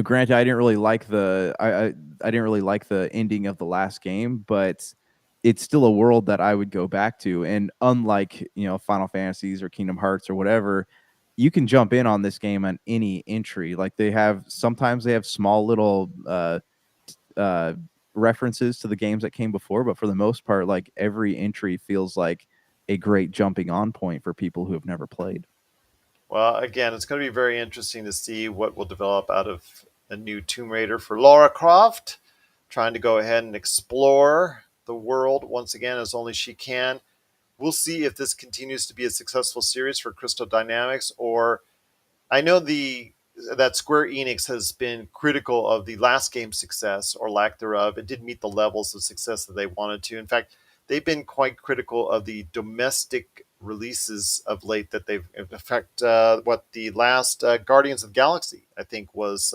Granted, I didn't really like I didn't really like the ending of the last game, but it's still a world that I would go back to. And unlike Final Fantasies or Kingdom Hearts or whatever, you can jump in on this game on any entry. Like sometimes they have small little uh, references to the games that came before, but for the most part, like every entry feels like a great jumping on point for people who have never played. Well, again, it's going to be very interesting to see what will develop out of a new Tomb Raider for Lara Croft, trying to go ahead and explore the world once again as only she can. We'll see if this continues to be a successful series for Crystal Dynamics, or I know the that Square Enix has been critical of the last game's success or lack thereof. It didn't meet the levels of success that they wanted to. In fact, they've been quite critical of the domestic releases of late that they've, in fact, what the last Guardians of the Galaxy, I think, was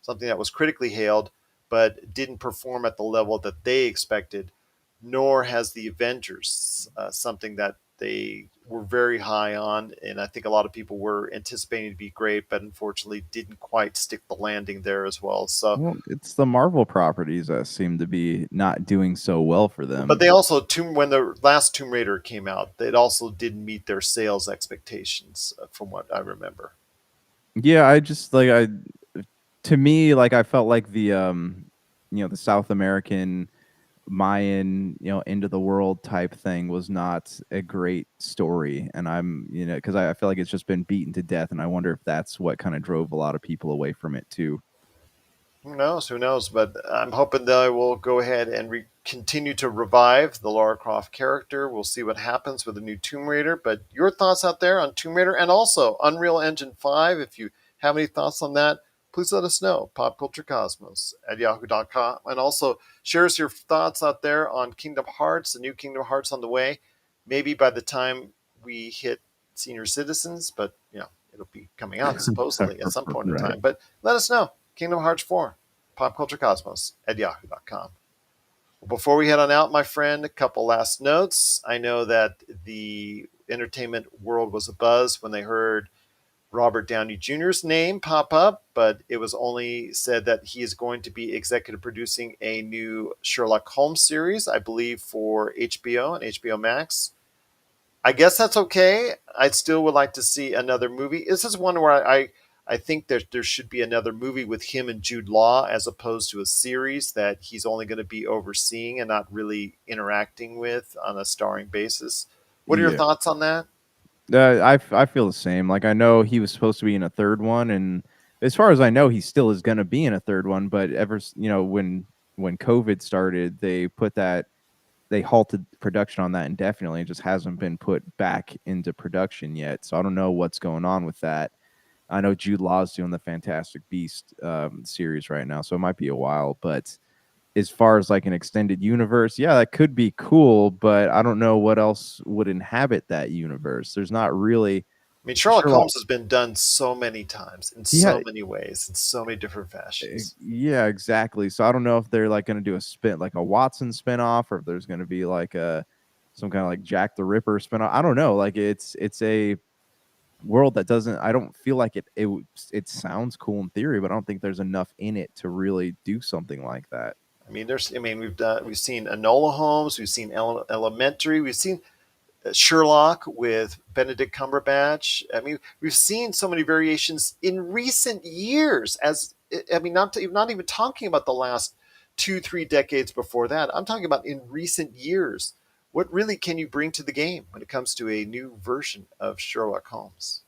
something that was critically hailed, but didn't perform at the level that they expected. Nor has the Avengers, something that they were very high on, and I think a lot of people were anticipating to be great, but unfortunately didn't quite stick the landing there as well. So, Well, it's the Marvel properties that seem to be not doing so well for but them. they also when the last Tomb Raider came out, it also didn't meet their sales expectations, from what I remember. Yeah, I just like I to me, like I felt like the South American Mayan, end of the world type thing was not a great story. And because I feel like it's just been beaten to death. And I wonder if that's what kind of drove a lot of people away from it too. Who knows? Who knows? But I'm hoping they will go ahead and continue to revive the Lara Croft character. We'll see what happens with the new Tomb Raider. But your thoughts out there on Tomb Raider and also Unreal Engine 5, if you have any thoughts on that, please let us know. PopCultureCosmos at yahoo.com. And also share us your thoughts out there on Kingdom Hearts, the new Kingdom Hearts on the way. Maybe by the time we hit senior citizens, but it'll be coming out supposedly at some point in Right. time. But let us know. Kingdom Hearts 4, PopCultureCosmos at yahoo.com. Well, before we head on out, my friend, a couple last notes. I know that the entertainment world was abuzz when they heard Robert Downey Jr.'s name pop up, but it was only said that he is going to be executive producing a new Sherlock Holmes series, I believe, for HBO and HBO Max. I guess that's okay. I still would like to see another movie. This is one where I think there should be another movie with him and Jude Law, as opposed to a series that he's only going to be overseeing and not really interacting with on a starring basis. What are your Yeah. thoughts on that? I feel the same. Like I know he was supposed to be in a third one, and as far as I know, he still is going to be in a third one. But when COVID started, they halted production on that indefinitely. It just hasn't been put back into production yet. So I don't know what's going on with that. I know Jude Law's doing the Fantastic Beast series right now, so it might be a while. But as far as like an extended universe, yeah, that could be cool. But I don't know what else would inhabit that universe. There's not really I mean, Sherlock Sherlock. Holmes has been done so many times in He so had many ways in so many different fashions. Yeah, exactly. So I don't know if they're like going to do like a Watson spinoff, or if there's going to be like some kind of like Jack the Ripper spinoff. I don't know. Like it's a world that doesn't. I don't feel like it sounds cool in theory, but I don't think there's enough in it to really do something like that. I mean, we've seen Enola Holmes, we've seen Elementary, we've seen Sherlock with Benedict Cumberbatch. I mean, we've seen so many variations in recent years. I mean, not even talking about the last 2-3 decades before that. I'm talking about in recent years. What really can you bring to the game when it comes to a new version of Sherlock Holmes?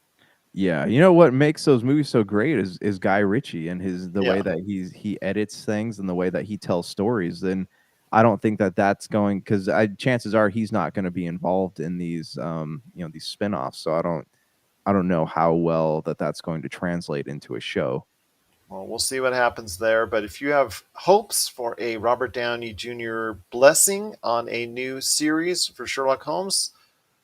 Yeah, you know what makes those movies so great is Guy Ritchie and the way Yeah. that he edits things and the way that he tells stories. And I don't think that that's going because chances are he's not going to be involved in these these spin-offs. So I don't know how well that's going to translate into a show. Well, we'll see what happens there. But if you have hopes for a Robert Downey Jr. blessing on a new series for Sherlock Holmes,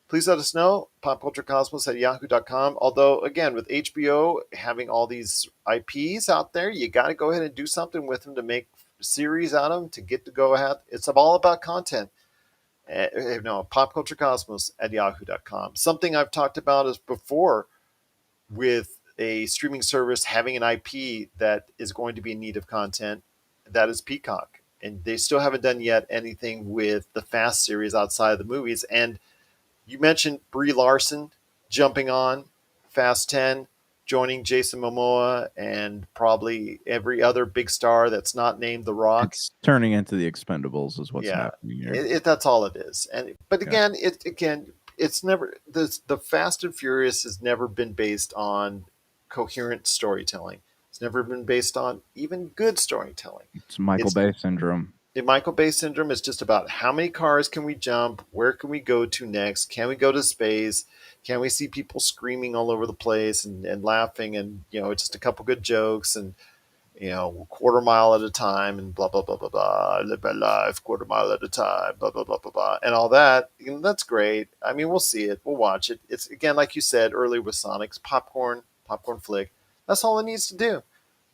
please let us know. Popculturecosmos at yahoo.com. Although, again, with HBO having all these IPs out there, you got to go ahead and do something with them to make series out of them to get to go ahead. It's all about content. No, popculturecosmos at yahoo.com. Something I've talked about is before with a streaming service having an IP that is going to be in need of content, that is Peacock. And they still haven't done yet anything with the Fast series outside of the movies. And you mentioned Brie Larson jumping on Fast 10, joining Jason Momoa and probably every other big star that's not named The Rock. It's turning into the Expendables is what's Yeah, happening here. that's all it is. And but Yeah. it's never the Fast and Furious has never been based on coherent storytelling. It's never been based on even good storytelling. It's Michael It's Bay syndrome. the Michael Bay syndrome is just about how many cars can we jump, where can we go to next, can we go to space, can we see people screaming all over the place and laughing, and just a couple good jokes, and quarter mile at a time, and blah blah blah blah blah. I live my life quarter mile at a time, blah blah blah blah blah, and all that. That's great. I mean, we'll see it, we'll watch it. It's again, like you said earlier with Sonic's popcorn flick. That's all it needs to do.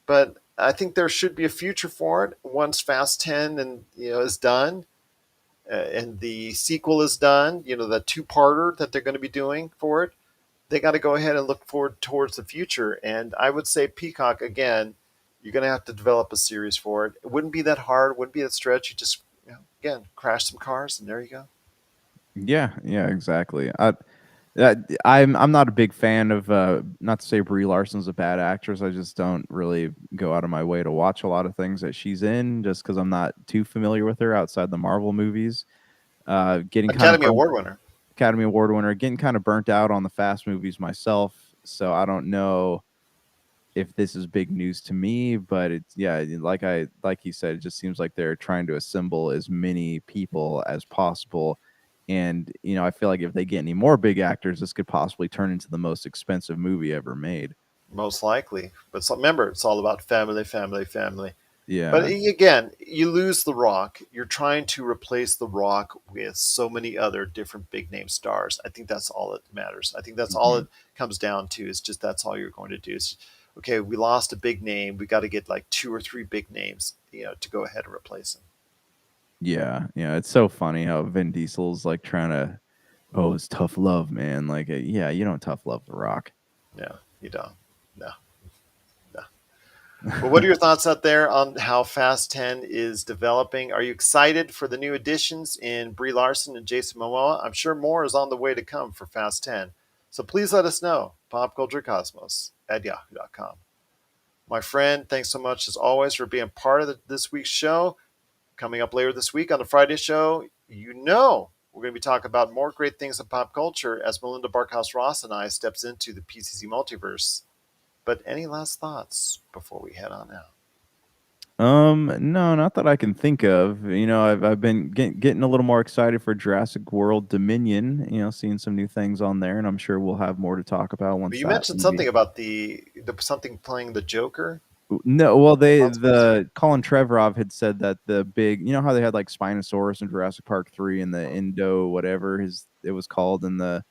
But I think there should be a future for it once Fast 10 and is done, and the sequel is done. The two-parter that they're going to be doing for it. They got to go ahead and look forward towards the future. And I would say Peacock again. You're going to have to develop a series for it. It wouldn't be that hard. Wouldn't be that stretch. You just again crash some cars and there you go. Yeah, yeah, exactly. I'm not a big fan of not to say Brie Larson's a bad actress. I just don't really go out of my way to watch a lot of things that she's in just because I'm not too familiar with her outside the Marvel movies. Getting kind of Academy Award winner. Academy Award winner, getting kind of burnt out on the Fast movies myself. So I don't know if this is big news to me, but it's yeah, like you said, it just seems like they're trying to assemble as many people as possible. And I feel like if they get any more big actors, this could possibly turn into the most expensive movie ever made. Most likely. But remember, it's all about family, family, family. But Yeah. again, you lose The Rock. You're trying to replace The Rock with so many other different big name stars. I think that's all that matters. I think that's all Mhm. it comes down to is just that's all you're going to do. Is, okay, we lost a big name. We got to get like two or three big names, to go ahead and replace him. Yeah, yeah, it's so funny how Vin Diesel's like trying to, oh, it's tough love, man. Like, yeah, you don't tough love The Rock. No, you don't. No, no. Well, what are your thoughts out there on how Fast 10 is developing? Are you excited for the new additions in Brie Larson and Jason Momoa? I'm sure more is on the way to come for Fast 10. So please let us know. Popculturecosmos at yahoo.com. My friend, thanks so much as always for being part of this week's show. Coming up later this week on the Friday show, we're going to be talking about more great things in pop culture as Melinda Barkhouse Ross and I steps into the PCC multiverse. But any last thoughts before we head on out? No, not that I can think of. I've been getting a little more excited for Jurassic World Dominion. Seeing some new things on there, and I'm sure we'll have more to talk about But once you that mentioned movie. something about the something playing the Joker. No, well, Not supposed to be. the Colin Trevorrow had said that the big, how they had like Spinosaurus in Jurassic Park 3 and the Indo whatever it was called in the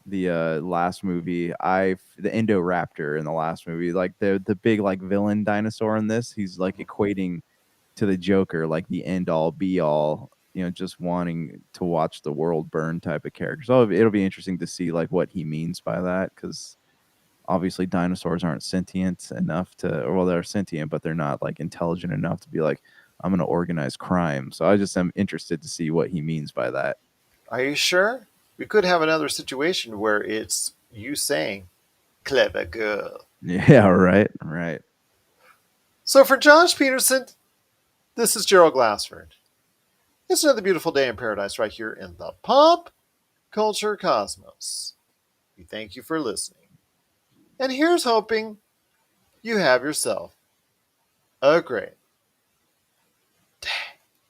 last movie. The Indoraptor in the last movie, like the big like villain dinosaur in this, he's like equating to the Joker, like the end all be all. just wanting to watch the world burn type of character. So it'll be interesting to see like what he means by that, because obviously dinosaurs aren't sentient enough to, or well, they're sentient, but they're not like intelligent enough to be like, I'm going to organize crime. So I just am interested to see what he means by that. Are you sure? We could have another situation where it's you saying, clever girl. Yeah, right, right. So for Josh Peterson, this is Gerald Glassford. It's another beautiful day in paradise right here in the Pop Culture Cosmos. We thank you for listening. And here's hoping you have yourself a great